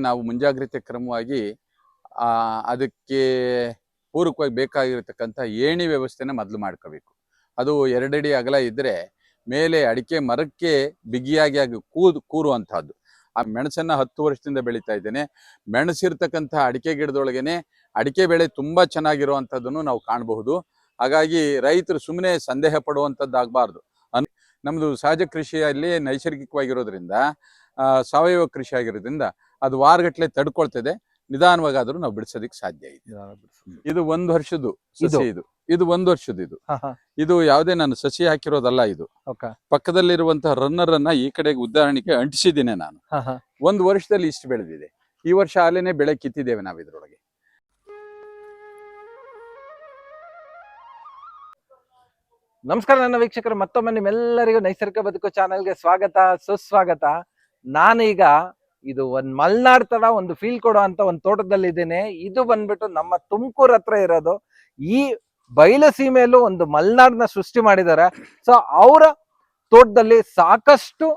ನಾವು ಮುಂಜಾಗ್ರತೆ ಕ್ರಮವಾಗಿ ಅದಕ್ಕೆ ಪೂರಕವಾಗಿ ಬೇಕಾಗಿರತಕ್ಕಂಥ ಏಣಿ ವ್ಯವಸ್ಥೆನ ಮೊದಲು ಮಾಡ್ಕೋಬೇಕು. ಅದು 2 ಅಡಿ ಅಗಲ ಇದ್ದರೆ ಮೇಲೆ ಅಡಿಕೆ ಮರಕ್ಕೆ ಬಿಗಿಯಾಗಿ ಕೂರುವಂತಹದ್ದು. ಆ ಮೆಣಸನ್ನ 10 ವರ್ಷದಿಂದ ಬೆಳೀತಾ ಇದ್ದೇನೆ. ಮೆಣಸಿರ್ತಕ್ಕಂಥ ಅಡಿಕೆ ಗಿಡದೊಳಗೇನೆ ಅಡಿಕೆ ಬೆಳೆ ತುಂಬಾ ಚೆನ್ನಾಗಿರುವಂಥದ್ದನ್ನು ನಾವು ಕಾಣಬಹುದು. ಹಾಗಾಗಿ ರೈತರು ಸುಮ್ಮನೆ ಸಂದೇಹ ಪಡುವಂಥದ್ದಾಗಬಾರ್ದು. ನಮ್ಮದು ಸಹಜ ಕೃಷಿಯಲ್ಲಿ ನೈಸರ್ಗಿಕವಾಗಿರೋದ್ರಿಂದ ಸಾವಯವ ಕೃಷಿ ಆಗಿರೋದ್ರಿಂದ ಅದು ವಾರಗಟ್ಟಲೆ ತಡ್ಕೊಳ್ತದೆ. ನಿಧಾನವಾಗಾದ್ರೂ ನಾವು ಬಿಡಿಸೋದಕ್ಕೆ ಸಾಧ್ಯ ಇದೆ. ಇದು 1 ವರ್ಷದ್ದು ಸಸಿ. ಇದು 1 ವರ್ಷದ್ದು. ಇದು ಯಾವುದೇ ನಾನು ಸಸಿ ಹಾಕಿರೋದಲ್ಲ. ಇದು ಪಕ್ಕದಲ್ಲಿರುವಂತಹ ರನ್ನರ್ ಅನ್ನ ಈ ಕಡೆಗೆ ಉದಾಹರಣೆಗೆ ಅಂಟಿಸಿದ್ದೇನೆ ನಾನು. 1 ವರ್ಷದಲ್ಲಿ ಇಷ್ಟು ಬೆಳೆದಿದೆ. ಈ ವರ್ಷ ಆಲೇನೆ ಬೆಳೆ ಕಿತ್ತಿದ್ದೇವೆ ನಾವು ಇದ್ರೊಳಗೆ. ನಮಸ್ಕಾರ ನನ್ನ ವೀಕ್ಷಕರು, ಮತ್ತೊಮ್ಮೆ ನಿಮ್ಮೆಲ್ಲರಿಗೂ ನೈಸರ್ಗಿಕ ಬದುಕು ಚಾನೆಲ್ಗೆ ಸ್ವಾಗತ ಸುಸ್ವಾಗತ. ನಾನೀಗ ಇದು ಒಂದ್ ಮಲ್ನಾಡ್ ತರ ಒಂದು ಫೀಲ್ ಕೊಡೋ ಅಂತ ಒಂದು ತೋಟದಲ್ಲಿ ಇದ್ದೇನೆ. ಇದು ಬಂದ್ಬಿಟ್ಟು ನಮ್ಮ ತುಮಕೂರು ಹತ್ರ ಇರೋದು. ಈ ಬಯಲು ಸೀಮೆಯಲ್ಲೂ ಒಂದು ಮಲ್ನಾಡ್ನ ಸೃಷ್ಟಿ ಮಾಡಿದ್ದಾರೆ. ಸೊ ಅವರ ತೋಟದಲ್ಲಿ ಸಾಕಷ್ಟು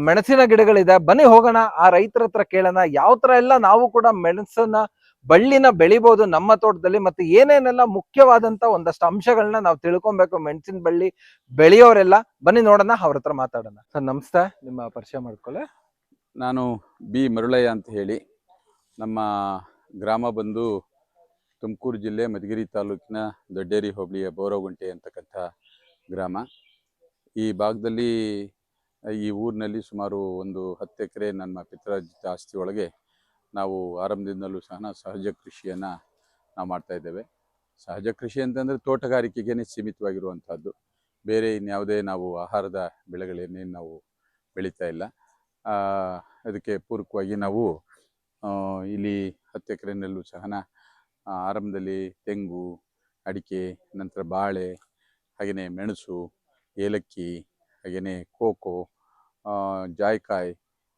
ಮೆಣಸಿನ ಗಿಡಗಳಿದೆ. ಬನ್ನಿ ಹೋಗೋಣ, ಆ ರೈತರ ಹತ್ರ ಕೇಳೋಣ ಯಾವ ತರ ಎಲ್ಲ ನಾವು ಕೂಡ ಮೆಣಸನ್ನ ಬಳ್ಳಿನ ಬೆಳಿಬಹುದು ನಮ್ಮ ತೋಟದಲ್ಲಿ, ಮತ್ತೆ ಏನೇನೆಲ್ಲ ಮುಖ್ಯವಾದಂತ ಒಂದಷ್ಟು ಅಂಶಗಳನ್ನ ನಾವು ತಿಳ್ಕೊಬೇಕು ಮೆಣಸಿನ ಬಳ್ಳಿ ಬೆಳೆಯೋರೆಲ್ಲ. ಬನ್ನಿ ನೋಡೋಣ, ಅವ್ರ ಹತ್ರ ಮಾತಾಡೋಣ. ಸರ್ ನಮಸ್ತೆ, ನಿಮ್ಮ ಪರಿಚಯ ಮಾಡ್ಕೊಳ್ಳಿ. ನಾನು ಬಿ ಮರುಳಯ್ಯ ಅಂತ ಹೇಳಿ. ನಮ್ಮ ಗ್ರಾಮ ಬಂದು ತುಮಕೂರು ಜಿಲ್ಲೆ ಮಧುಗಿರಿ ತಾಲೂಕಿನ ದೊಡ್ಡೇರಿ ಹೋಬಳಿಯ ಬೋರಗುಂಟೆ ಅಂತಕ್ಕಂಥ ಗ್ರಾಮ. ಈ ಭಾಗದಲ್ಲಿ ಈ ಊರಿನಲ್ಲಿ ಸುಮಾರು ಒಂದು 10 ಎಕರೆ ನಮ್ಮ ಪಿತ್ರಾರ್ಜಿತ ಆಸ್ತಿ ಒಳಗೆ ನಾವು ಆರಂಭದಿಂದಲೂ ಸಹ ಸಹಜ ಕೃಷಿಯನ್ನು ನಾವು ಮಾಡ್ತಾ ಇದ್ದೇವೆ. ಸಹಜ ಕೃಷಿ ಅಂತಂದರೆ ತೋಟಗಾರಿಕೆಗೇ ಸೀಮಿತವಾಗಿರುವಂಥದ್ದು. ಬೇರೆ ಇನ್ಯಾವುದೇ ನಾವು ಆಹಾರದ ಬೆಳೆಗಳನ್ನೇನು ನಾವು ಬೆಳೀತಾ ಇಲ್ಲ. ಅದಕ್ಕೆ ಪೂರಕವಾಗಿ ನಾವು ಇಲ್ಲಿ 10 ಎಕರೆನಲ್ಲೂ ಸಹ ಆರಂಭದಲ್ಲಿ ತೆಂಗು, ಅಡಿಕೆ, ನಂತರ ಬಾಳೆ, ಹಾಗೆಯೇ ಮೆಣಸು, ಏಲಕ್ಕಿ, ಹಾಗೆಯೇ ಕೋಕೋ, ಜಾಯಿಕಾಯಿ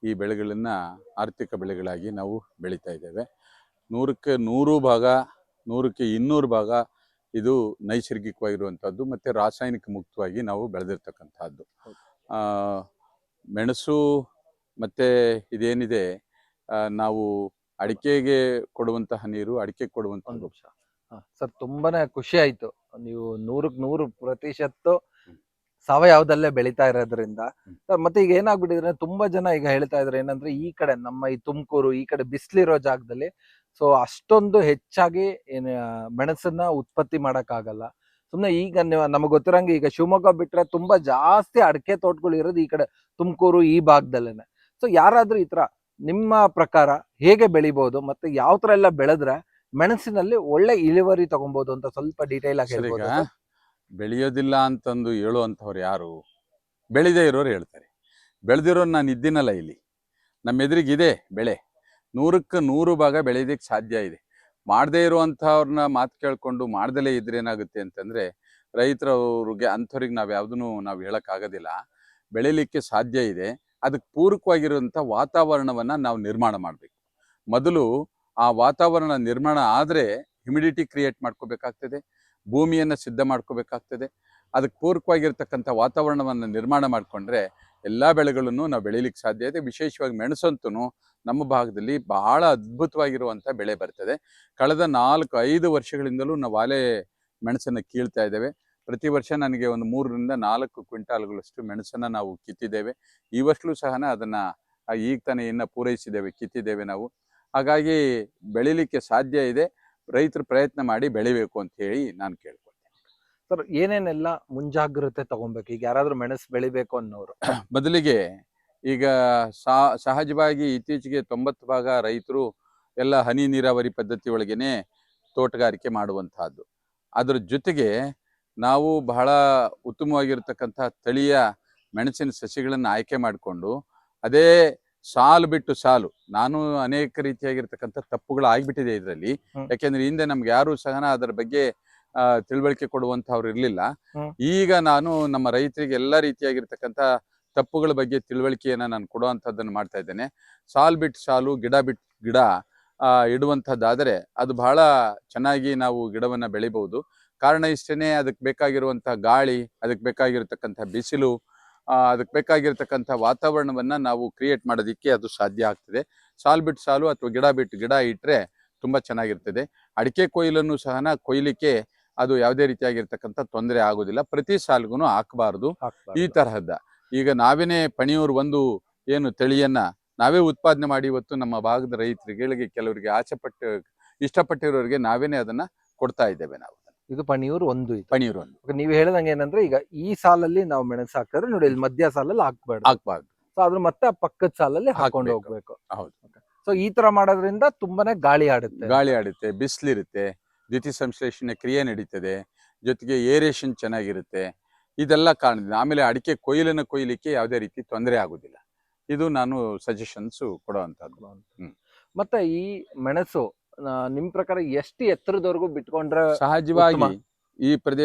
ಈ ಬೆಳೆಗಳನ್ನು ಆರ್ಥಿಕ ಬೆಳೆಗಳಾಗಿ ನಾವು ಬೆಳೀತಾ ಇದ್ದೇವೆ. 100ಕ್ಕೆ 100 ಭಾಗ 100ಕ್ಕೆ 200 ಭಾಗ ಇದು ನೈಸರ್ಗಿಕವಾಗಿರುವಂಥದ್ದು ಮತ್ತು ರಾಸಾಯನಿಕ ಮುಕ್ತವಾಗಿ ನಾವು ಬೆಳೆದಿರ್ತಕ್ಕಂಥದ್ದು. ಮೆಣಸು ಮತ್ತು ಇದೇನಿದೆ, ನಾವು ಅಡಿಕೆಗೆ ಕೊಡುವಂತಹ ನೀರು ಅಡಿಕೆಗೆ ಕೊಡುವಂತಹ ಒಂದು ನಿಮಿಷ ಸರ್, ತುಂಬಾನೇ ಖುಷಿ ಆಯ್ತು. ನೀವು 100ಕ್ಕೆ 100% ಸಾವಯವದಲ್ಲೇ ಬೆಳೀತಾ ಇರೋದ್ರಿಂದ. ಮತ್ತೆ ಈಗ ಏನಾಗ್ಬಿಟ್ಟಿದ್ರೆ ತುಂಬಾ ಜನ ಈಗ ಹೇಳ್ತಾ ಇದ್ರೆ ಏನಂದ್ರೆ, ಈ ಕಡೆ ನಮ್ಮ ಈ ತುಮಕೂರು ಈ ಕಡೆ ಬಿಸಿಲಿರೋ ಜಾಗದಲ್ಲಿ ಸೊ ಅಷ್ಟೊಂದು ಹೆಚ್ಚಾಗಿ ಮೆಣಸನ್ನ ಉತ್ಪತ್ತಿ ಮಾಡಕ್ ಆಗಲ್ಲ. ಸುಮ್ನೆ ಈಗ ನಮಗ್ ಗೊತ್ತಿರಂಗೆ ಈಗ ಶಿವಮೊಗ್ಗ ಬಿಟ್ರೆ ತುಂಬಾ ಜಾಸ್ತಿ ಅಡಿಕೆ ತೋಟಗಳು ಇರೋದು ಈ ಕಡೆ ತುಮಕೂರು ಈ ಭಾಗದಲ್ಲೇನೆ. ಸೊ ಯಾರಾದ್ರೂ ಈ ತರ ನಿಮ್ಮ ಪ್ರಕಾರ ಹೇಗೆ ಬೆಳಿಬಹುದು ಮತ್ತೆ ಯಾವ ತರ ಎಲ್ಲ ಬೆಳೆದ್ರೆ ಮೆಣಸಿನಲ್ಲಿ ಒಳ್ಳೆ ಇಳುವರಿ ತಗೊಬಹುದು ಅಂತ ಸ್ವಲ್ಪ ಡೀಟೇಲ್ ಆಗಿ ಹೇಳ್ಬೋದು. ಬೆಳೆಯೋದಿಲ್ಲ ಅಂತಂದು ಹೇಳುವಂಥವ್ರು ಯಾರು? ಬೆಳೆದೇ ಇರೋರು ಹೇಳ್ತಾರೆ. ಬೆಳೆದಿರೋರು ನಾನು ಇದ್ದೀನಲ್ಲ ಇಲ್ಲಿ, ನಮ್ಮ ಎದುರಿಗಿದೆ ಬೆಳೆ. 100ಕ್ಕೆ 100 ಭಾಗ ಬೆಳೆಯೋದಕ್ಕೆ ಸಾಧ್ಯ ಇದೆ. ಮಾಡದೇ ಇರುವಂಥವ್ರನ್ನ ಮಾತು ಕೇಳಿಕೊಂಡು ಮಾಡ್ದಲೇ ಇದ್ರೆ ಏನಾಗುತ್ತೆ ಅಂತಂದರೆ, ರೈತರವ್ರಿಗೆ ಅಂಥವ್ರಿಗೆ ನಾವು ಯಾವುದೂ ನಾವು ಹೇಳೋಕ್ಕಾಗೋದಿಲ್ಲ. ಬೆಳೀಲಿಕ್ಕೆ ಸಾಧ್ಯ ಇದೆ. ಅದಕ್ಕೆ ಪೂರಕವಾಗಿರುವಂಥ ವಾತಾವರಣವನ್ನು ನಾವು ನಿರ್ಮಾಣ ಮಾಡಬೇಕು. ಮೊದಲು ಆ ವಾತಾವರಣ ನಿರ್ಮಾಣ ಆದರೆ ಹ್ಯುಮಿಡಿಟಿ ಕ್ರಿಯೇಟ್ ಮಾಡ್ಕೋಬೇಕಾಗ್ತದೆ, ಭೂಮಿಯನ್ನು ಸಿದ್ಧ ಮಾಡ್ಕೋಬೇಕಾಗ್ತದೆ. ಅದಕ್ಕೆ ಪೂರಕವಾಗಿರ್ತಕ್ಕಂಥ ವಾತಾವರಣವನ್ನು ನಿರ್ಮಾಣ ಮಾಡಿಕೊಂಡ್ರೆ ಎಲ್ಲ ಬೆಳೆಗಳನ್ನು ನಾವು ಬೆಳೀಲಿಕ್ಕೆ ಸಾಧ್ಯ ಇದೆ. ವಿಶೇಷವಾಗಿ ಮೆಣಸಂತೂ ನಮ್ಮ ಭಾಗದಲ್ಲಿ ಬಹಳ ಅದ್ಭುತವಾಗಿರುವಂಥ ಬೆಳೆ ಬರ್ತದೆ. ಕಳೆದ 4-5 ವರ್ಷಗಳಿಂದಲೂ ನಾವು ಆಲೆ ಮೆಣಸನ್ನು ಕೀಳ್ತಾ ಇದ್ದೇವೆ. ಪ್ರತಿ ವರ್ಷ ನನಗೆ ಒಂದು 3ರಿಂದ 4 ಕ್ವಿಂಟಾಲ್ಗಳಷ್ಟು ಮೆಣಸನ್ನು ನಾವು ಕಿತ್ತಿದ್ದೇವೆ. ಈ ವರ್ಷಲೂ ಸಹ ಅದನ್ನು ಈಗ ತಾನೇ ಇನ್ನು ಪೂರೈಸಿದ್ದೇವೆ, ಕಿತ್ತಿದ್ದೇವೆ ನಾವು. ಹಾಗಾಗಿ ಬೆಳೀಲಿಕ್ಕೆ ಸಾಧ್ಯ ಇದೆ. ರೈತರು ಪ್ರಯತ್ನ ಮಾಡಿ ಬೆಳಿಬೇಕು ಅಂತ ಹೇಳಿ ನಾನು ಕೇಳ್ಕೊಳ್ತೇನೆ. ಸರ್ ಏನೇನೆಲ್ಲ ಮುಂಜಾಗ್ರತೆ ತಗೊಬೇಕು ಈಗ ಯಾರಾದ್ರೂ ಮೆಣಸು ಬೆಳಿಬೇಕು ಅನ್ನೋರು? ಮೊದಲಿಗೆ ಈಗ ಸಹಜವಾಗಿ ಇತ್ತೀಚೆಗೆ 90 ಭಾಗ ರೈತರು ಎಲ್ಲ ಹನಿ ನೀರಾವರಿ ಪದ್ಧತಿ ಒಳಗೇನೆ ತೋಟಗಾರಿಕೆ ಮಾಡುವಂತಹದ್ದು. ಅದರ ಜೊತೆಗೆ ನಾವು ಬಹಳ ಉತ್ತಮವಾಗಿರ್ತಕ್ಕಂಥ ತಳಿಯ ಮೆಣಸಿನ ಸಸಿಗಳನ್ನು ಆಯ್ಕೆ ಮಾಡಿಕೊಂಡು ಅದೇ ಸಾಲು ಬಿಟ್ಟು ಸಾಲು, ನಾನು ಅನೇಕ ರೀತಿಯಾಗಿರ್ತಕ್ಕಂಥ ತಪ್ಪುಗಳು ಆಗಿಬಿಟ್ಟಿದೆ ಇದರಲ್ಲಿ. ಯಾಕೆಂದ್ರೆ ಹಿಂದೆ ನಮ್ಗೆ ಯಾರು ಸಹ ಅದರ ಬಗ್ಗೆ ತಿಳುವಳಿಕೆ ಕೊಡುವಂತವ್ರು ಇರಲಿಲ್ಲ. ಈಗ ನಾನು ನಮ್ಮ ರೈತರಿಗೆ ಎಲ್ಲ ರೀತಿಯಾಗಿರ್ತಕ್ಕಂಥ ತಪ್ಪುಗಳ ಬಗ್ಗೆ ತಿಳುವಳಿಕೆಯನ್ನು ನಾನು ಕೊಡುವಂಥದ್ದನ್ನು ಮಾಡ್ತಾ ಇದ್ದೇನೆ. ಸಾಲು ಬಿಟ್ಟು ಸಾಲು, ಗಿಡ ಬಿಟ್ಟು ಗಿಡ ಇಡುವಂಥದ್ದಾದರೆ ಅದು ಬಹಳ ಚೆನ್ನಾಗಿ ನಾವು ಗಿಡವನ್ನು ಬೆಳಿಬಹುದು. ಕಾರಣ ಇಷ್ಟೇ, ಅದಕ್ಕೆ ಬೇಕಾಗಿರುವಂಥ ಗಾಳಿ, ಅದಕ್ಕೆ ಬೇಕಾಗಿರ್ತಕ್ಕಂಥ ಬಿಸಿಲು, ಅದಕ್ಕೆ ಬೇಕಾಗಿರ್ತಕ್ಕಂಥ ವಾತಾವರಣವನ್ನು ನಾವು ಕ್ರಿಯೇಟ್ ಮಾಡೋದಕ್ಕೆ ಅದು ಸಾಧ್ಯ ಆಗ್ತದೆ. ಸಾಲು ಬಿಟ್ಟು ಸಾಲು ಅಥವಾ ಗಿಡ ಬಿಟ್ಟು ಗಿಡ ಇಟ್ಟರೆ ತುಂಬ ಚೆನ್ನಾಗಿರ್ತದೆ. ಅಡಿಕೆ ಕೊಯ್ಲನ್ನು ಸಹ ಕೊಯ್ಲಿಕ್ಕೆ ಅದು ಯಾವುದೇ ರೀತಿಯಾಗಿರ್ತಕ್ಕಂಥ ತೊಂದರೆ ಆಗೋದಿಲ್ಲ. ಪ್ರತಿ ಸಾಲಿಗೂ ಹಾಕಬಾರ್ದು ಈ ತರಹದ. ಈಗ ನಾವೇನೇ ಪಣಿಯೂರು ಒಂದು ಏನು ತಳಿಯನ್ನ ನಾವೇ ಉತ್ಪಾದನೆ ಮಾಡಿ ಇವತ್ತು ನಮ್ಮ ಭಾಗದ ರೈತರಿಗೆ ಕೆಲವರಿಗೆ ಇಷ್ಟಪಟ್ಟಿರೋರಿಗೆ ನಾವೇನೆ ಅದನ್ನ ಕೊಡ್ತಾ ಇದ್ದೇವೆ. ನಾವು ಇದು ಪಣಿಯೂರು ಒಂದು ಪಣಿಯೂರು ಒಂದು ನೀವು ಹೇಳಿದಂಗೆ ಏನಂದ್ರೆ ಈಗ ಈ ಸಾಲಲ್ಲಿ ನಾವು ಮೆಣಸು ಹಾಕಿದ್ರೆ ನೋಡಿ ಇಲ್ಲಿ ಮಧ್ಯ ಸಾಲಲ್ಲಿ ಹಾಕ್ಬಾರ್ದು. ಸೊ ಅದ್ರ ಮತ್ತೆ ಆ ಪಕ್ಕದ ಸಾಲಲ್ಲಿ ಹಾಕೊಂಡು ಹೋಗ್ಬೇಕು. ಹೌದು. ಸೊ ಈ ತರ ಮಾಡೋದ್ರಿಂದ ತುಂಬಾನೇ ಗಾಳಿ ಆಡುತ್ತೆ, ಬಿಸಿಲಿರುತ್ತೆ, ದ್ಯುತಿ ಸಂಶ್ಲೇಷಣೆ ಕ್ರಿಯೆ ನಡೀತದೆ, ಜೊತೆಗೆ ಏರೇಷನ್ ಚೆನ್ನಾಗಿರುತ್ತೆ. ಇದೆಲ್ಲ ಕಾರಣದಿಂದ ಆಮೇಲೆ ಅಡಿಕೆ ಕೊಯ್ಲಿಕ್ಕೆ ಯಾವುದೇ ರೀತಿ ತೊಂದರೆ ಆಗುದಿಲ್ಲ. ಇದು ನಾನು ಸಜೆಷನ್ಸ್ ಕೊಡುವಂತದ್ದು. ಮತ್ತೆ ಈ ಮೆಣಸು ನಿಮ್ ಪ್ರಕಾರ ಎಷ್ಟು ಎತ್ತರದವರೆಗೂ ಬಿಟ್ಕೊಂಡ್ರೆ ಸಹಜವಾಗಿ ಈ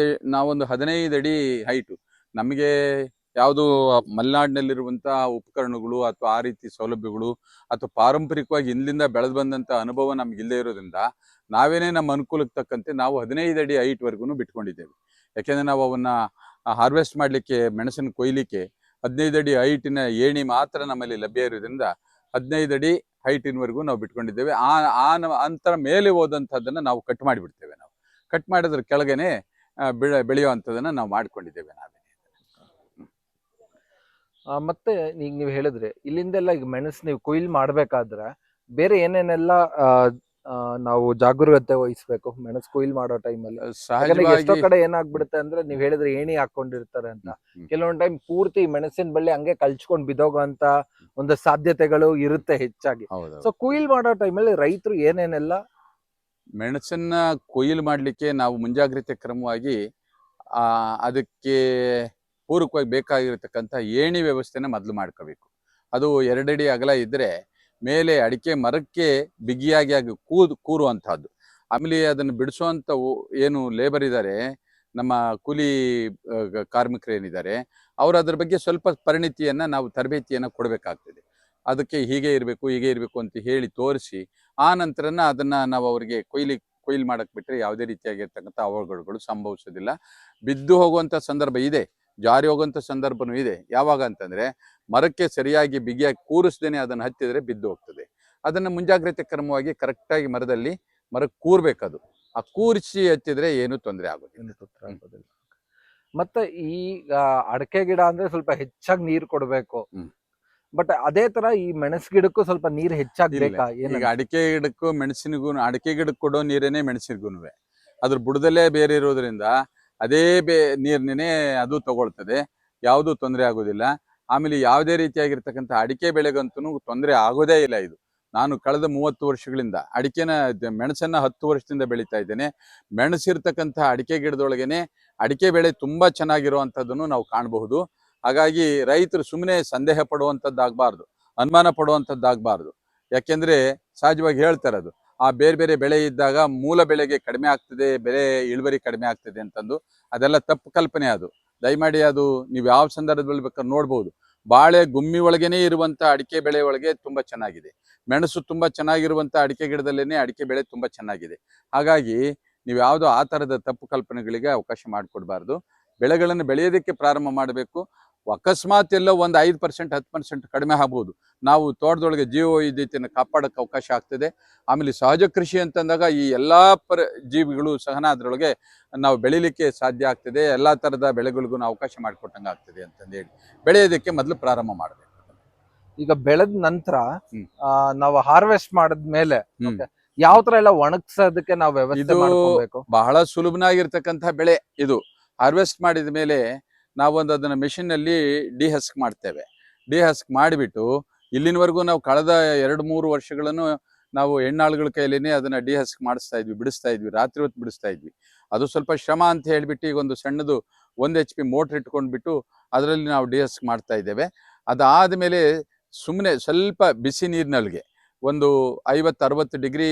ನಾವೊಂದು 15 ಅಡಿ ಹೈಟು, ನಮಗೆ ಯಾವುದು ಮಲೆನಾಡಿನಲ್ಲಿರುವಂತಹ ಉಪಕರಣಗಳು ಅಥವಾ ಆ ರೀತಿ ಸೌಲಭ್ಯಗಳು ಅಥವಾ ಪಾರಂಪರಿಕವಾಗಿ ಹಿಂದಿಂದ ಬೆಳೆದು ಬಂದಂತ ಅನುಭವ ನಮ್ಗೆ ಇಲ್ಲದೆ ಇರೋದ್ರಿಂದ ನಾವೇನೇ ನಮ್ಮ ಅನುಕೂಲಕ್ಕೆ ತಕ್ಕಂತೆ ನಾವು 15 ಅಡಿ ಹೈಟ್ ವರ್ಗು ಬಿಟ್ಕೊಂಡಿದ್ದೇವೆ. ಯಾಕೆಂದ್ರೆ ನಾವು ಅವನ್ನ ಹಾರ್ವೆಸ್ಟ್ ಮಾಡ್ಲಿಕ್ಕೆ, ಮೆಣಸನ್ನು ಕೊಯ್ಲಿಕ್ಕೆ 15 ಅಡಿ ಹೈಟಿನ ಏಣಿ ಮಾತ್ರ ನಮ್ಮಲ್ಲಿ ಲಭ್ಯ ಇರೋದ್ರಿಂದ 15 ಅಡಿ ಹೈಟಿನವರೆಗೂ ನಾವು ಬಿಟ್ಕೊಂಡಿದ್ದೇವೆ. ಅಂತರ ಮೇಲೆ ಹೋದಂಥದ್ದನ್ನ ನಾವು ಕಟ್ ಮಾಡಿಬಿಡ್ತೇವೆ. ನಾವು ಕಟ್ ಮಾಡಿದ್ರ ಕೆಳಗನೆ ಬೆಳೆಯುವಂಥದ್ದನ್ನ ನಾವು ಮಾಡ್ಕೊಂಡಿದ್ದೇವೆ ನಾವೇ. ಮತ್ತೆ ಈಗ ನೀವು ಹೇಳಿದ್ರೆ ಇಲ್ಲಿಂದೆಲ್ಲ ಈಗ ಮೆಣಸು ನೀವು ಕೊಯ್ಲು ಮಾಡ್ಬೇಕಾದ್ರೆ ಬೇರೆ ಏನೇನೆಲ್ಲ ನಾವು ಜಾಗರೂಕತೆ ವಹಿಸ್ಬೇಕು ಮೆಣಸು ಕೊಯ್ಲು ಮಾಡೋ ಟೈಮಲ್ಲಿ? ಎಷ್ಟೋ ಕಡೆ ಏನಾಗ್ಬಿಡುತ್ತೆ ಅಂದ್ರೆ ನೀವ್ ಹೇಳಿದ್ರೆ ಏಣಿ ಹಾಕೊಂಡಿರ್ತಾರೆ ಅಂತ, ಕೆಲವೊಂದ್ ಟೈಮ್ ಪೂರ್ತಿ ಮೆಣಸಿನ ಬಳ್ಳಿ ಹಂಗೆ ಕಳ್ಚ್ಕೊಂಡ್ ಬಿದ್ದೋಗೋ ಅಂತ ಒಂದು ಸಾಧ್ಯತೆಗಳು ಇರುತ್ತೆ ಹೆಚ್ಚಾಗಿ. ಸೊ ಕೊಯ್ಲು ಮಾಡೋ ಟೈಮಲ್ಲಿ ರೈತರು ಏನೇನೆಲ್ಲ ಮೆಣಸನ್ನ ಕೊಯ್ಲು ಮಾಡ್ಲಿಕ್ಕೆ ನಾವು ಮುಂಜಾಗ್ರತೆ ಕ್ರಮವಾಗಿ ಅದಕ್ಕೆ ಪೂರಕವಾಗಿ ಬೇಕಾಗಿರತಕ್ಕಂಥ ಏಣಿ ವ್ಯವಸ್ಥೆನ ಮೊದಲು ಮಾಡ್ಕೋಬೇಕು. ಅದು 2 ಅಡಿ ಅಗಲ ಇದ್ರೆ ಮೇಲೆ ಅಡಿಕೆ ಮರಕ್ಕೆ ಬಿಗಿಯಾಗಿ ಕೂರುವಂತಹದ್ದು. ಆಮೇಲೆ ಅದನ್ನು ಬಿಡಿಸುವಂತ ಏನು ಲೇಬರ್ ಇದ್ದಾರೆ, ನಮ್ಮ ಕೂಲಿ ಕಾರ್ಮಿಕರು ಏನಿದ್ದಾರೆ, ಅವರು ಅದ್ರ ಬಗ್ಗೆ ಸ್ವಲ್ಪ ಪರಿಣಿತಿಯನ್ನ ನಾವು ತರಬೇತಿಯನ್ನ ಕೊಡಬೇಕಾಗ್ತದೆ. ಅದಕ್ಕೆ ಹೀಗೆ ಇರಬೇಕು ಅಂತ ಹೇಳಿ ತೋರಿಸಿ ಆ ನಂತರನ ಅದನ್ನ ನಾವು ಅವರಿಗೆ ಕೊಯ್ಲು ಮಾಡಕ್ ಬಿಟ್ರೆ ಯಾವುದೇ ರೀತಿಯಾಗಿರ್ತಕ್ಕಂಥ ಅವಘಡಗಳು ಸಂಭವಿಸೋದಿಲ್ಲ. ಬಿದ್ದು ಹೋಗುವಂತ ಸಂದರ್ಭ ಇದೆ, ಜಾರಿ ಹೋಗುವಂತ ಸಂದರ್ಭನೂ ಇದೆ. ಯಾವಾಗ ಅಂತಂದ್ರೆ ಮರಕ್ಕೆ ಸರಿಯಾಗಿ ಬಿಗಿಯಾಗಿ ಕೂರಿಸ್ದೇನೆ ಅದನ್ನು ಹತ್ತಿದ್ರೆ ಬಿದ್ದು ಹೋಗ್ತದೆ. ಅದನ್ನ ಮುಂಜಾಗ್ರತೆ ಕ್ರಮವಾಗಿ ಕರೆಕ್ಟಾಗಿ ಮರಕ್ಕೆ ಕೂರ್ಬೇಕದು. ಆ ಕೂರಿಸಿ ಹತ್ತಿದ್ರೆ ಏನು ತೊಂದರೆ ಆಗೋದಿಲ್ಲ. ಮತ್ತೆ ಈಗ ಅಡಕೆ ಗಿಡ ಅಂದ್ರೆ ಸ್ವಲ್ಪ ಹೆಚ್ಚಾಗಿ ನೀರು ಕೊಡ್ಬೇಕು, ಬಟ್ ಅದೇ ತರ ಈ ಮೆಣಸು ಗಿಡಕ್ಕೂ ಸ್ವಲ್ಪ ನೀರು ಹೆಚ್ಚಾಗಿ ಬೇಕಾ? ಈಗ ಅಡಿಕೆ ಗಿಡಕ್ಕೂ ಮೆಣಸಿನಿಗೂ, ಅಡಿಕೆ ಗಿಡಕ್ಕೆ ಕೊಡೋ ನೀರೇನೆ ಮೆಣಸಿನಿಗೂನುವೆ. ಅದ್ರ ಬುಡದಲ್ಲೇ ಬೇರೆ ಇರೋದ್ರಿಂದ ಅದೇ ನೀರ್ನೇ ಅದು ತಗೊಳ್ತದೆ, ಯಾವುದೂ ತೊಂದರೆ ಆಗೋದಿಲ್ಲ. ಆಮೇಲೆ ಯಾವುದೇ ರೀತಿಯಾಗಿರ್ತಕ್ಕಂಥ ಅಡಿಕೆ ಬೆಳೆಗಂತೂ ತೊಂದರೆ ಆಗೋದೇ ಇಲ್ಲ. ಇದು ನಾನು ಕಳೆದ 30 ವರ್ಷಗಳಿಂದ ಮೆಣಸನ್ನ 10 ವರ್ಷದಿಂದ ಬೆಳೀತಾ ಇದ್ದೇನೆ. ಮೆಣಸಿರ್ತಕ್ಕಂಥ ಅಡಿಕೆ ಗಿಡದೊಳಗೇನೆ ಅಡಿಕೆ ಬೆಳೆ ತುಂಬಾ ಚೆನ್ನಾಗಿರುವಂಥದ್ದನ್ನು ನಾವು ಕಾಣಬಹುದು. ಹಾಗಾಗಿ ರೈತರು ಸುಮ್ಮನೆ ಸಂದೇಹ ಪಡುವಂಥದ್ದಾಗಬಾರ್ದು, ಅನುಮಾನ ಪಡುವಂಥದ್ದಾಗಬಾರ್ದು. ಯಾಕೆಂದ್ರೆ ಸಹಜವಾಗಿ ಹೇಳ್ತಾರೆ ಅದು ಆ ಬೇರೆ ಬೆಳೆ ಇದ್ದಾಗ ಮೂಲ ಬೆಳೆಗೆ ಕಡಿಮೆ ಆಗ್ತದೆ, ಬೆಳೆ ಇಳುವರಿ ಕಡಿಮೆ ಆಗ್ತದೆ ಅಂತಂದು. ಅದೆಲ್ಲ ತಪ್ಪು ಕಲ್ಪನೆ. ಅದು ದಯಮಾಡಿ ಅದು ನೀವು ಯಾವ ಸಂದರ್ಭದಲ್ಲಿ ಬೇಕಾದ್ರೆ ನೋಡ್ಬೋದು. ಬಾಳೆ ಗುಮ್ಮಿ ಒಳಗೇನೆ ಇರುವಂತ ಅಡಿಕೆ ಬೆಳೆ ಒಳಗೆ ತುಂಬಾ ಚೆನ್ನಾಗಿದೆ, ಮೆಣಸು ತುಂಬಾ ಚೆನ್ನಾಗಿರುವಂತ ಅಡಿಕೆ ಗಿಡದಲ್ಲೇನೆ ಅಡಿಕೆ ಬೆಳೆ ತುಂಬಾ ಚೆನ್ನಾಗಿದೆ. ಹಾಗಾಗಿ ನೀವು ಯಾವುದೋ ಆ ತರದ ತಪ್ಪು ಕಲ್ಪನೆಗಳಿಗೆ ಅವಕಾಶ ಮಾಡಿಕೊಡ್ಬಾರ್ದು. ಬೆಳೆಗಳನ್ನು ಬೆಳೆಯೋದಕ್ಕೆ ಪ್ರಾರಂಭ ಮಾಡಬೇಕು. ಅಕಸ್ಮಾತ್ ಎಲ್ಲೋ ಒಂದು 5% 10% ಕಡಿಮೆ ಆಗ್ಬೋದು, ನಾವು ತೋಟದೊಳಗೆ ಜೀವವೈವಿಧ್ಯತೆಯನ್ನು ಕಾಪಾಡಕ್ಕೆ ಅವಕಾಶ ಆಗ್ತದೆ. ಆಮೇಲೆ ಸಹಜ ಕೃಷಿ ಅಂತಂದಾಗ ಈ ಎಲ್ಲಾ ಜೀವಿಗಳು ಸಹ ಅದರೊಳಗೆ ನಾವು ಬೆಳಿಲಿಕ್ಕೆ ಸಾಧ್ಯ ಆಗ್ತದೆ. ಎಲ್ಲಾ ತರದ ಬೆಳೆಗಳಿಗೂ ಅವಕಾಶ ಮಾಡಿಕೊಟ್ಟಂಗೆ ಆಗ್ತದೆ ಅಂತಂದೇಳಿ ಬೆಳೆಯೋದಕ್ಕೆ ಮೊದಲು ಪ್ರಾರಂಭ ಮಾಡಬೇಕು. ಈಗ ಬೆಳೆದ ನಂತರ ನಾವು ಹಾರ್ವೆಸ್ಟ್ ಮಾಡಿದ್ಮೇಲೆ ಯಾವ ತರ ಎಲ್ಲ ಒಣಗ್ಸೋದಕ್ಕೆ ನಾವು ವ್ಯವಸ್ಥೆ ಮಾಡ್ಕೋಬೇಕು? ಬಹಳ ಸುಲಭನಾಗಿರ್ತಕ್ಕಂಥ ಬೆಳೆ ಇದು. ಹಾರ್ವೆಸ್ಟ್ ಮಾಡಿದ ಮೇಲೆ ನಾವೊಂದು ಅದನ್ನ ಮೆಷಿನ್ ಅಲ್ಲಿ ಡಿಹಸ್ಕ್ ಮಾಡ್ತೇವೆ. ಡಿಹಸ್ಕ್ ಮಾಡಿಬಿಟ್ಟು ಇಲ್ಲಿನವರೆಗೂ ನಾವು ಕಳೆದ 2-3 ವರ್ಷಗಳನ್ನು ನಾವು ಹೆಣ್ಣಾಳುಗಳ ಕೈಲೇನೆ ಅದನ್ನ ಡಿಹಸ್ಕ್ ಮಾಡಿಸ್ತಾ ಇದ್ವಿ, ಬಿಡಿಸ್ತಾ ಇದ್ವಿ, ರಾತ್ರಿ ಹೊತ್ತು ಬಿಡಿಸ್ತಾ ಇದ್ವಿ. ಅದು ಸ್ವಲ್ಪ ಶ್ರಮ ಅಂತ ಹೇಳ್ಬಿಟ್ಟು ಈಗ ಒಂದು ಸಣ್ಣದು 1 HP ಮೋಟರ್ ಇಟ್ಕೊಂಡ್ಬಿಟ್ಟು ಅದರಲ್ಲಿ ನಾವು ಡಿಹಸ್ಕ್ ಮಾಡ್ತಾ ಇದ್ದೇವೆ. ಅದಾದ್ಮೇಲೆ ಸುಮ್ಮನೆ ಸ್ವಲ್ಪ ಬಿಸಿ ನೀರಿನೊಳಗೆ ಒಂದು 50-60 ಡಿಗ್ರಿ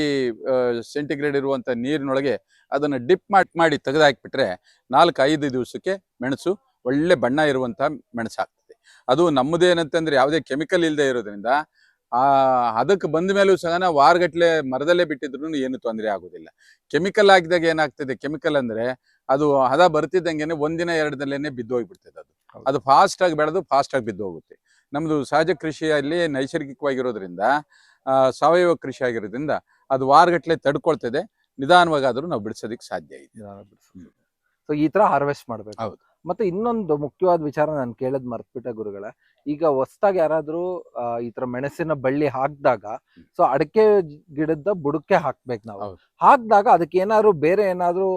ಸೆಂಟಿಗ್ರೇಡ್ ಇರುವಂತ ನೀರಿನೊಳಗೆ ಅದನ್ನ ಡಿಪ್ ಮಾಡಿ ತೆಗೆದಾಕ್ಬಿಟ್ರೆ 4-5 ದಿವಸಕ್ಕೆ ಮೆಣಸು ಒಳ್ಳೆ ಬಣ್ಣ ಇರುವಂತಹ ಮೆಣಸಾಗ್ತದೆ. ಅದು ನಮ್ಮದೇನಂತಂದ್ರೆ ಯಾವುದೇ ಕೆಮಿಕಲ್ ಇಲ್ಲದೆ ಇರೋದ್ರಿಂದ ಅದಕ್ಕೆ ಬಂದ ಮೇಲೂ ಸಹ ನಾವು ವಾರಗಟ್ಲೆ ಮರದಲ್ಲೇ ಬಿಟ್ಟಿದ್ರು ಏನು ತೊಂದರೆ ಆಗೋದಿಲ್ಲ. ಕೆಮಿಕಲ್ ಹಾಕಿದಾಗ ಏನಾಗ್ತದೆ, ಕೆಮಿಕಲ್ ಅಂದ್ರೆ ಅದು ಹದ ಬರ್ತಿದ್ದಂಗೆನೆ 1 ದಿನ 2 ದಿನದಲ್ಲೇನೆ ಬಿದ್ದು ಹೋಗ್ಬಿಡ್ತದೆ. ಅದು ಫಾಸ್ಟ್ ಆಗಿ ಬೆಳೆದು ಫಾಸ್ಟ್ ಆಗಿ ಬಿದ್ದು ಹೋಗುತ್ತೆ. ನಮ್ದು ಸಹಜ ಕೃಷಿಯಲ್ಲಿ ನೈಸರ್ಗಿಕವಾಗಿರೋದ್ರಿಂದ ಸಾವಯವ ಕೃಷಿ ಆಗಿರೋದ್ರಿಂದ ಅದು ವಾರಗಟ್ಲೆ ತಡ್ಕೊಳ್ತದೆ, ನಿಧಾನವಾಗಾದ್ರೂ ನಾವು ಬಿಡಿಸೋದಕ್ಕೆ ಸಾಧ್ಯ ಇದೆ. ಸೊ ಈ ತರ ಹಾರ್ವೆಸ್ಟ್ ಮಾಡ್ಬೇಕು. ಹೌದು. ಮತ್ತೆ ಇನ್ನೊಂದು ಮುಖ್ಯವಾದ ವಿಚಾರ ನಾನು ಕೇಳದ್ ಮರ್ತ್ಬಿಟ್ಟೆ ಗುರುಗಳೇ. ಈಗ ಹೊಸದಾಗಿ ಯಾರಾದ್ರೂ ಈ ತರ ಮೆಣಸಿನ ಬಳ್ಳಿ ಹಾಕ್ದಾಗ ಸೊ ಅಡಕೆ ಗಿಡದ ಬುಡಕ್ಕೆ ಹಾಕ್ಬೇಕು ನಾವು. ಹೌದು. ಹಾಕ್ದಾಗ ಅದಕ್ಕೆ ಏನಾದ್ರು ಬೇರೆ ಏನಾದ್ರು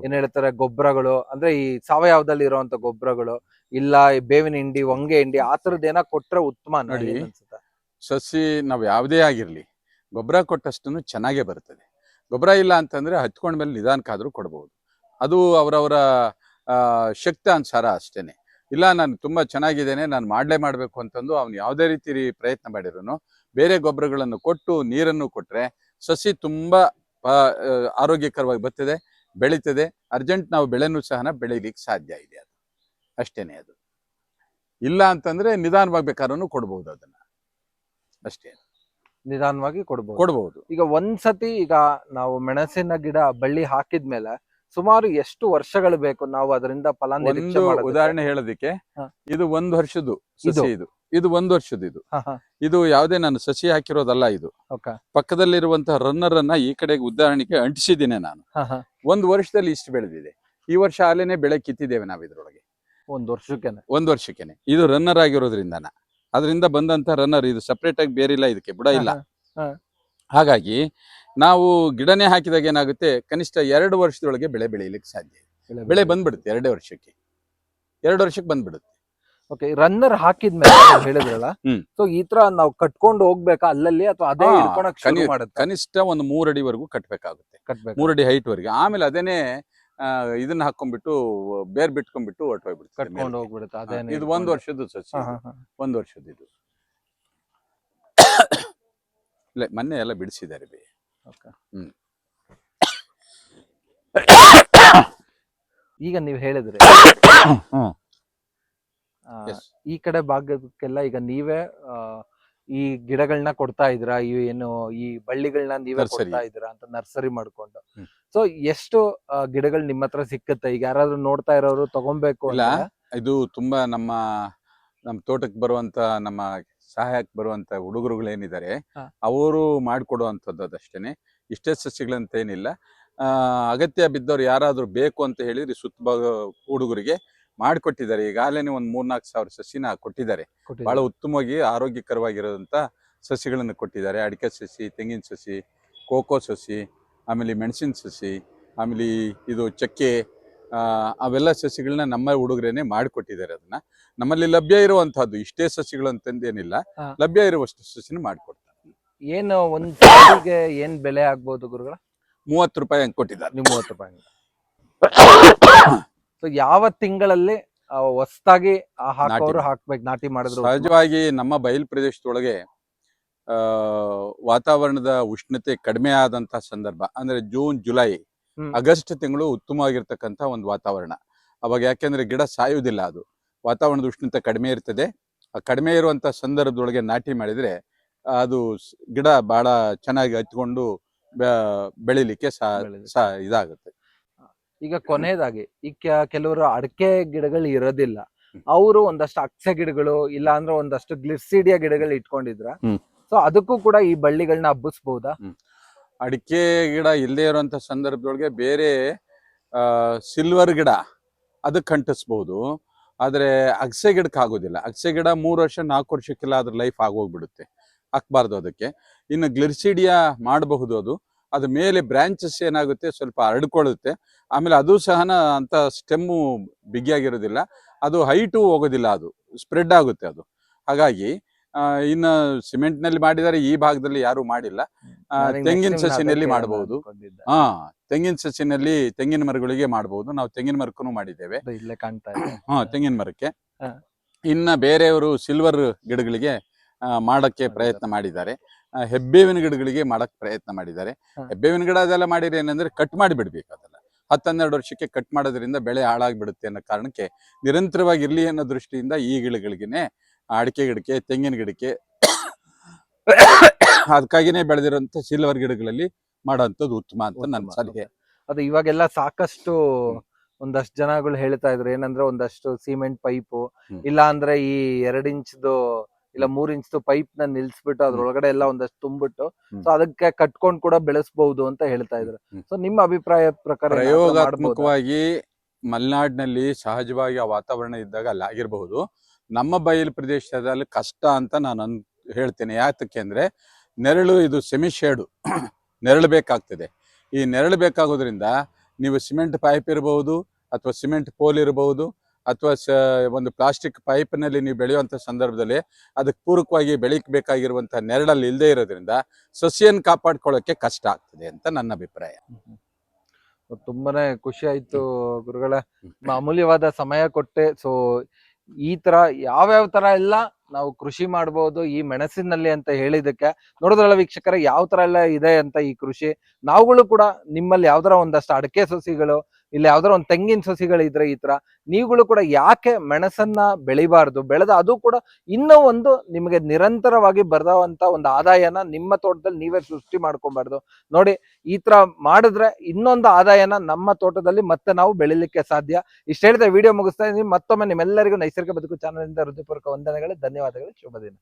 ಏನ್ ಹೇಳ್ತಾರೆ ಗೊಬ್ಬರಗಳು, ಅಂದ್ರೆ ಈ ಸಾವಯವದಲ್ಲಿ ಇರುವಂತ ಗೊಬ್ಬರಗಳು ಇಲ್ಲ ಈ ಬೇವಿನ ಹಿಂಡಿ, ಹೊಂಗೆ ಹಿಂಡಿ ಆ ತರದ್ ಏನೋ ಕೊಟ್ರೆ ಉತ್ತಮ ನೋಡಿ, ಅನ್ಸುತ್ತೆ. ಸಸಿ ನಾವು ಯಾವುದೇ ಆಗಿರ್ಲಿ ಗೊಬ್ಬರ ಕೊಟ್ಟಷ್ಟು ಚೆನ್ನಾಗೇ ಬರ್ತದೆ. ಗೊಬ್ಬರ ಇಲ್ಲ ಅಂತಂದ್ರೆ ಹಚ್ಕೊಂಡ್ಮೇಲೆ ನಿಧಾನಕ್ಕಾದ್ರೂ ಕೊಡ್ಬೋದು. ಅದು ಅವರವರ ಶಕ್ತಾನುಸಾರ ಅಷ್ಟೇನೆ. ಇಲ್ಲ ನಾನು ತುಂಬಾ ಚೆನ್ನಾಗಿದ್ದೇನೆ, ನಾನು ಮಾಡಬೇಕು ಅಂತಂದು ಅವ್ನು ಯಾವುದೇ ರೀತಿ ಪ್ರಯತ್ನ ಮಾಡಿರೋನು ಬೇರೆ ಗೊಬ್ಬರಗಳನ್ನು ಕೊಟ್ಟು ನೀರನ್ನು ಕೊಟ್ರೆ ಸಸಿ ತುಂಬಾ ಆರೋಗ್ಯಕರವಾಗಿ ಬರ್ತದೆ, ಬೆಳೀತದೆ. ಅರ್ಜೆಂಟ್ ನಾವು ಬೆಳೆನೂ ಸಹ ಬೆಳೀಲಿಕ್ಕೆ ಸಾಧ್ಯ ಇದೆ. ಅದು ಅಷ್ಟೇನೆ. ಅದು ಇಲ್ಲ ಅಂತಂದ್ರೆ ನಿಧಾನವಾಗಿ ಬೇಕಾದ್ರೂ ಕೊಡ್ಬೋದು, ಅದನ್ನ ಅಷ್ಟೇ. ನಿಧಾನವಾಗಿ ಕೊಡ್ಬೋದು. ಈಗ ಒಂದ್ಸತಿ ಈಗ ನಾವು ಮೆಣಸಿನ ಗಿಡ ಬಳ್ಳಿ ಹಾಕಿದ್ಮೇಲೆ ಸುಮಾರು ಎಷ್ಟು ವರ್ಷಗಳು ಬೇಕು ನಾವು ಅದರಿಂದ ಫಲ ನಿರೀಕ್ಷೆ ಮಾಡೋದಕ್ಕೆ? ಉದಾಹರಣೆ ಹೇಳೋದಕ್ಕೆ, ಇದು 1 ವರ್ಷದ್ದು ಸಸಿ. ಇದು 1 ವರ್ಷದ್ದು. ಇದು ಯಾವುದೇ ನಾನು ಸಸಿ ಹಾಕಿರೋದಲ್ಲ. ಇದು ಪಕ್ಕದಲ್ಲಿರುವಂತಹ ರನ್ನರ್ ಅನ್ನ ಈ ಕಡೆಗೆ ಉದಾಹರಣೆಗೆ ಅಂಟಿಸಿದ್ದೇನೆ ನಾನು. 1 ವರ್ಷದಲ್ಲಿ ಇಷ್ಟು ಬೆಳೆದಿದೆ. ಈ ವರ್ಷ ಆಲೇನೆ ಬೆಳೆ ಕಿತ್ತಿದ್ದೇವೆ ನಾವು ಇದ್ರೊಳಗೆ. 1 ವರ್ಷಕ್ಕೇನೆ. ಇದು ರನ್ನರ್ ಆಗಿರೋದ್ರಿಂದ ಅದರಿಂದ ಬಂದಂತ ರನ್ನರ್ ಇದು ಸಪರೇಟ್ ಆಗಿ ಬೇರೆ ಇಲ್ಲ, ಇದಕ್ಕೆ ಬುಡ ಇಲ್ಲ. ಹಾಗಾಗಿ ನಾವು ಗಿಡನೇ ಹಾಕಿದಾಗ ಏನಾಗುತ್ತೆ, ಕನಿಷ್ಠ 2 ವರ್ಷದೊಳಗೆ ಬೆಳೆ ಬೆಳೆಯಲಿಕ್ಕೆ ಸಾಧ್ಯ ಇದೆ. ಬೆಳೆ ಬಂದ್ಬಿಡುತ್ತೆ 2 ವರ್ಷಕ್ಕೆ. 2 ವರ್ಷಕ್ಕೆ ಬಂದ್ಬಿಡುತ್ತೆ. ಓಕೆ, ರನ್ನರ್ ಹಾಕಿದ್ಮೇಲೆ ಹೇಳಿದ್ರಲ್ಲ, ಸೊ ಈ ತರ ನಾವು ಕಟ್ಕೊಂಡು ಹೋಗ್ಬೇಕಾ ಅಲ್ಲಲ್ಲಿ, ಅಥವಾ ಅದೇ ಹಿಡ್ಕೊಳಕ್ ಶುರು ಮಾಡುತ್ತೆ? ಕನಿಷ್ಠ ಒಂದು 3 ಅಡಿವರೆಗೂ ಕಟ್ಟಬೇಕಾಗುತ್ತೆ. 3 ಅಡಿ ಹೈಟ್ ವರೆಗೆ. ಆಮೇಲೆ ಅದೇನೆ ಇದನ್ನ ಹಾಕೊಂಡ್ಬಿಟ್ಟು ಬೇರ್ ಬಿಟ್ಕೊಂಡ್ಬಿಟ್ಟು ಹೊರಟೋಗ್ಬಿಡುತ್ತೆ, ಕಟ್ಕೊಂಡು ಹೋಗ್ಬಿಡುತ್ತೆ. ಇದು 1 ವರ್ಷದ್ದು ಸಸಿ. 1 ವರ್ಷದ್ದು ಇದು. ಇಲ್ಲ, ಮೊನ್ನೆ ಎಲ್ಲ ಬಿಡಿಸಿದ್ದಾರೆ ಬೇ. ಈಗ ನೀವ್ ಹೇಳಿದ್ರಿ ಈ ಕಡೆ ಭಾಗಕ್ಕೆಲ್ಲ ಈಗ ನೀವೇ ಈ ಗಿಡಗಳನ್ನ ಕೊಡ್ತಾ ಇದ್ರ, ಈ ಬಳ್ಳಿಗಳನ್ನ ನೀವೇ ಕೊಡ್ತಾ ಇದ್ರ ಅಂತ ನರ್ಸರಿ ಮಾಡ್ಕೊಂಡು. ಸೊ ಎಷ್ಟು ಗಿಡಗಳು ನಿಮ್ಮ ಹತ್ರ ಸಿಕ್ಕತ್ತೆ? ಈಗ ಯಾರಾದ್ರೂ ನೋಡ್ತಾ ಇರೋರು ತಗೊಬೇಕು ಇಲ್ಲ, ಇದು ತುಂಬಾ ನಮ್ಮ ತೋಟಕ್ಕೆ ಬರುವಂತ, ನಮ್ಮ ಸಹಾಯಕ್ಕೆ ಬರುವಂತ ಹುಡುಗರುಗಳೇನಿದ್ದಾರೆ ಅವರು ಮಾಡಿಕೊಡುವಂಥದ್ದು ಅದಷ್ಟೇನೆ. ಇಷ್ಟೇ ಸಸಿಗಳಂತ ಏನಿಲ್ಲ. ಅಗತ್ಯ ಬಿದ್ದವ್ರು ಯಾರಾದ್ರೂ ಬೇಕು ಅಂತ ಹೇಳಿದ್ರೆ ಸುತ್ತ ಹುಡುಗರಿಗೆ ಮಾಡಿಕೊಟ್ಟಿದ್ದಾರೆ. ಈಗಾಗಲೇ ಒಂದು 3-4 ಸಾವಿರ ಸಸಿನ ಕೊಟ್ಟಿದ್ದಾರೆ. ಬಹಳ ಉತ್ತಮವಾಗಿ ಆರೋಗ್ಯಕರವಾಗಿರೋದಂತ ಸಸಿಗಳನ್ನು ಕೊಟ್ಟಿದ್ದಾರೆ. ಅಡಿಕೆ ಸಸಿ, ತೆಂಗಿನ ಸಸಿ, ಕೋಕೋ ಸಸಿ, ಆಮೇಲೆ ಮೆಣಸಿನ ಸಸಿ, ಆಮೇಲೆ ಇದು ಚಕ್ಕೆ, ಅವೆಲ್ಲ ಸಸಿಗಳನ್ನ ನಮ್ಮ ಹುಡುಗರೇನೆ ಮಾಡಿಕೊಟ್ಟಿದ್ದಾರೆ. ಅದನ್ನ ನಮ್ಮಲ್ಲಿ ಲಭ್ಯ ಇರುವಂತಹದ್ದು ಇಷ್ಟೇ ಸಸಿಗಳು ಅಂತಂದೇನಿಲ್ಲ, ಲಭ್ಯ ಇರುವಷ್ಟು ಸಸಿನ ಮಾಡಿಕೊಡ್ತಾರೆ. ಏನು ಒಂದ್ ಸಸಿಗೆ ಏನ್ ಬೆಲೆ ಆಗ್ಬೋದು ಗುರುಗಳ? 30 ರೂಪಾಯಿ ಹಂಗೆ ಕೊಟ್ಟಿದ್ದಾರೆ. 30 ರೂಪಾಯಿ. ಸೊ ಯಾವ ತಿಂಗಳಲ್ಲಿ ಹೊಸದಾಗಿ ಹಾಕೋರು ಹಾಕ್ಬೇಕು, ನಾಟಿ ಮಾಡಿದ್ರು? ಸಹಜವಾಗಿ ನಮ್ಮ ಬಯಲು ಪ್ರದೇಶದೊಳಗೆ ವಾತಾವರಣದ ಉಷ್ಣತೆ ಕಡಿಮೆ ಆದಂತಹ ಸಂದರ್ಭ ಅಂದ್ರೆ ಜೂನ್, ಜುಲೈ, ಆಗಸ್ಟ್ ತಿಂಗಳು ಉತ್ತಮವಾಗಿರ್ತಕ್ಕಂಥ ಒಂದು ವಾತಾವರಣ. ಅವಾಗ ಯಾಕೆಂದ್ರೆ ಗಿಡ ಸಾಯುವುದಿಲ್ಲ, ಅದು ವಾತಾವರಣದ ಉಷ್ಣತೆ ಕಡಿಮೆ ಇರ್ತದೆ. ಆ ಕಡಿಮೆ ಇರುವಂತ ಸಂದರ್ಭದೊಳಗೆ ನಾಟಿ ಮಾಡಿದ್ರೆ ಅದು ಗಿಡ ಬಹಳ ಚೆನ್ನಾಗಿ ಹಚ್ಕೊಂಡು ಬೆಳಿಲಿಕ್ಕೆ ಇದಾಗುತ್ತೆ. ಈಗ ಕೊನೆಯದಾಗಿ ಈಗ ಕೆಲವರು ಅಡಕೆ ಗಿಡಗಳು ಇರೋದಿಲ್ಲ, ಅವರು ಒಂದಷ್ಟು ಅಕ್ಸೆ ಗಿಡಗಳು ಇಲ್ಲ ಅಂದ್ರೆ ಒಂದಷ್ಟು ಗ್ಲಿರ್ಸಿಡಿಯಾ ಗಿಡಗಳು ಇಟ್ಕೊಂಡಿದ್ರ, ಸೊ ಅದಕ್ಕೂ ಕೂಡ ಈ ಬಳ್ಳಿಗಳನ್ನ ಹಬ್ಬಿಸಬಹುದಾ? ಅಡಿಕೆ ಗಿಡ ಇಲ್ಲದೆ ಇರುವಂತ ಸಂದರ್ಭದೊಳಗೆ ಬೇರೆ ಸಿಲ್ವರ್ ಗಿಡ ಅದಕ್ಕೆ ಅಂಟಿಸ್ಬಹುದು. ಆದ್ರೆ ಅಗಸೆ ಗಿಡಕ್ಕೆ ಆಗೋದಿಲ್ಲ. ಅಗಸೆ ಗಿಡ 3 ವರ್ಷ 4 ವರ್ಷಕ್ಕೆಲ್ಲ ಅದ್ರ ಲೈಫ್ ಆಗೋಗ್ಬಿಡುತ್ತೆ, ಹಾಕ್ಬಾರ್ದು ಅದಕ್ಕೆ. ಇನ್ನು ಗ್ಲಿರ್ಸಿಡಿಯಾ ಮಾಡಬಹುದು. ಅದ್ರ ಮೇಲೆ ಬ್ರಾಂಚಸ್ ಏನಾಗುತ್ತೆ, ಸ್ವಲ್ಪ ಹರಡ್ಕೊಳ್ಳುತ್ತೆ. ಆಮೇಲೆ ಅದು ಸಹ ಅಂತ ಸ್ಟೆಮ್ಮು ಬಿಗಿಯಾಗಿರೋದಿಲ್ಲ, ಅದು ಹೈಟು ಹೋಗೋದಿಲ್ಲ, ಅದು ಸ್ಪ್ರೆಡ್ ಆಗುತ್ತೆ ಅದು. ಹಾಗಾಗಿ ಇನ್ನು ಸಿಮೆಂಟ್ ನಲ್ಲಿ ಮಾಡಿದರೆ ಈ ಭಾಗದಲ್ಲಿ ಯಾರು ಮಾಡಿಲ್ಲ. ತೆಂಗಿನ ಸಸಿನಲ್ಲಿ ಮಾಡಬಹುದು. ತೆಂಗಿನ ಸಸಿನಲ್ಲಿ ತೆಂಗಿನ ಮರಗಳಿಗೆ ಮಾಡಬಹುದು. ನಾವು ತೆಂಗಿನ ಮರಕ್ಕೂ ಮಾಡಿದ್ದೇವೆ. ಇಲ್ಲೇ ಕಾಣ್ತಾ ಇದೆ. ತೆಂಗಿನ ಮರಕ್ಕೆ. ಇನ್ನ ಬೇರೆಯವರು ಸಿಲ್ವರ್ ಗಿಡಗಳಿಗೆ ಮಾಡಕ್ಕೆ ಪ್ರಯತ್ನ ಮಾಡಿದ್ದಾರೆ. ಹೆಬ್ಬೇವಿನ ಗಿಡಗಳಿಗೆ ಮಾಡಕ್ ಪ್ರಯತ್ನ ಮಾಡಿದ್ದಾರೆ. ಹೆಬ್ಬೇವಿನ ಗಿಡ ಅದೆಲ್ಲ ಮಾಡಿದ್ರೆ ಏನಂದ್ರೆ ಕಟ್ ಮಾಡಿ ಬಿಡ್ಬೇಕು. ಅದೆಲ್ಲ 10-12 ವರ್ಷಕ್ಕೆ ಕಟ್ ಮಾಡೋದ್ರಿಂದ ಬೆಳೆ ಹಾಳಾಗ್ಬಿಡುತ್ತೆ ಅನ್ನೋ ಕಾರಣಕ್ಕೆ ನಿರಂತರವಾಗಿ ಇರ್ಲಿ ಅನ್ನೋ ದೃಷ್ಟಿಯಿಂದ ಈ ಗಿಡಗಳಿಗೆನೆ, ಅಡಿಕೆ ಗಿಡಕ್ಕೆ, ತೆಂಗಿನ ಗಿಡಕ್ಕೆ ಅದಕ್ಕಾಗಿನೇ ಬೆಳೆದಿರುವಂತ ಸಿಲ್ವರ್ ಗಿಡಗಳಲ್ಲಿ ಮಾಡೋಂಥದ್ದು ಉತ್ತಮ ಅಂತ ನನ್ನ ಸಲಹೆ. ಅದು ಇವಾಗೆಲ್ಲ ಸಾಕಷ್ಟು ಒಂದಷ್ಟು ಜನಗಳು ಹೇಳ್ತಾ ಇದ್ರು ಏನಂದ್ರೆ ಒಂದಷ್ಟು ಸಿಮೆಂಟ್ ಪೈಪು ಇಲ್ಲ ಅಂದ್ರೆ ಈ 2 ಇಂಚ್ದು ಇಲ್ಲ 3 ಇಂಚ್ ಪೈಪ್ ನ ನಿಲ್ಸ್ಬಿಟ್ಟು ಅದ್ರೊಳಗಡೆ ಎಲ್ಲ ಒಂದಷ್ಟು ತುಂಬಿಟ್ಟು ಹ್ಮ್. ಸೊ ಅದಕ್ಕೆ ಕಟ್ಕೊಂಡ್ ಕೂಡ ಬೆಳೆಸಬಹುದು ಅಂತ ಹೇಳ್ತಾ ಇದ್ರು. ಹ್ಮ್. ಸೊ ನಿಮ್ಮ ಅಭಿಪ್ರಾಯ ಪ್ರಕಾರ ಏನ್ ಆ ಥರ ಮಾಡ್ಬೋದಾ? ಪ್ರಯೋಗಾತ್ಮಕವಾಗಿ ಮಲೆನಾಡಿನಲ್ಲಿ ಸಹಜವಾಗಿ ಆ ವಾತಾವರಣ ಇದ್ದಾಗ ಅಲ್ಲಿ ಆಗಿರಬಹುದು. ನಮ್ಮ ಬಯಲು ಪ್ರದೇಶದಲ್ಲಿ ಕಷ್ಟ ಅಂತ ನಾನು ಹೇಳ್ತೇನೆ. ಯಾತಕ್ಕೆ ಅಂದ್ರೆ ನೆರಳು, ಇದು ಸೆಮಿ ಶೇಡು ನೆರಳು ಬೇಕಾಗ್ತದೆ. ಈ ನೆರಳು ಬೇಕಾಗೋದ್ರಿಂದ ನೀವು ಸಿಮೆಂಟ್ ಪೈಪ್ ಇರಬಹುದು, ಅಥವಾ ಸಿಮೆಂಟ್ ಪೋಲ್ ಇರಬಹುದು, ಅಥವಾ ಒಂದು ಪ್ಲಾಸ್ಟಿಕ್ ಪೈಪ್ನಲ್ಲಿ ನೀವು ಬೆಳೆಯುವಂಥ ಸಂದರ್ಭದಲ್ಲಿ ಅದಕ್ಕೆ ಪೂರಕವಾಗಿ ಬೆಳೀಬೇಕಾಗಿರುವಂಥ ನೆರಳಲ್ಲಿ ಇಲ್ಲದೆ ಇರೋದ್ರಿಂದ ಸಸಿಯನ್ನು ಕಾಪಾಡ್ಕೊಳ್ಳೋಕ್ಕೆ ಕಷ್ಟ ಆಗ್ತದೆ ಅಂತ ನನ್ನ ಅಭಿಪ್ರಾಯ. ತುಂಬಾನೇ ಖುಷಿ ಆಯ್ತು ಗುರುಗಳೇ, ಅಮೂಲ್ಯವಾದ ಸಮಯ ಕೊಟ್ಟೆ. ಸೊ ಈ ತರ ಯಾವ್ಯಾವ ತರ ಎಲ್ಲ ನಾವು ಕೃಷಿ ಮಾಡಬಹುದು ಈ ಮೆಣಸಿನಲ್ಲಿ ಅಂತ ಹೇಳಿದಕ್ಕೆ, ನೋಡಿದ್ರಲ್ಲ ವೀಕ್ಷಕರೇ ಯಾವ ತರ ಎಲ್ಲ ಇದೆ ಅಂತ ಈ ಕೃಷಿ. ನಾವುಗಳು ಕೂಡ ನಿಮ್ಮಲ್ಲಿ ಯಾವ್ದಾರ ಒಂದಷ್ಟು ಅಡಕೆ ಸಸಿಗಳು, ಇಲ್ಲ ಯಾವ್ದಾರ ಒಂದು ತೆಂಗಿನ ಸಸಿಗಳು ಇದ್ರೆ ಈ ತರ ನೀವುಗಳು ಕೂಡ ಯಾಕೆ ಮೆಣಸನ್ನ ಬೆಳಿಬಾರ್ದು, ಬೆಳೆದ ಅದು ಕೂಡ ಇನ್ನೂ ಒಂದು ನಿಮಗೆ ನಿರಂತರವಾಗಿ ಬರುವಂತ ಒಂದು ಆದಾಯನ ನಿಮ್ಮ ತೋಟದಲ್ಲಿ ನೀವೇ ಸೃಷ್ಟಿ ಮಾಡ್ಕೊಬಾರ್ದು. ನೋಡಿ ಈ ತರ ಮಾಡಿದ್ರೆ ಇನ್ನೊಂದು ಆದಾಯನ ನಮ್ಮ ತೋಟದಲ್ಲಿ ಮತ್ತೆ ನಾವು ಬೆಳಿಲಿಕ್ಕೆ ಸಾಧ್ಯ. ಇಷ್ಟ ಹೇಳಿದ ವಿಡಿಯೋ ಮುಗಿಸ್ತಾ ಇದ್ದೀನಿ. ಮತ್ತೊಮ್ಮೆ ನಿಮ್ಮೆಲ್ಲರಿಗೂ ನೈಸರ್ಗಿಕ ಬದುಕು ಚಾನಲ್ ಇಂದ ಹೃದಯಪೂರ್ವಕ ವಂದನೆಗಳು, ಧನ್ಯವಾದಗಳು, ಶುಭ ದಿನ.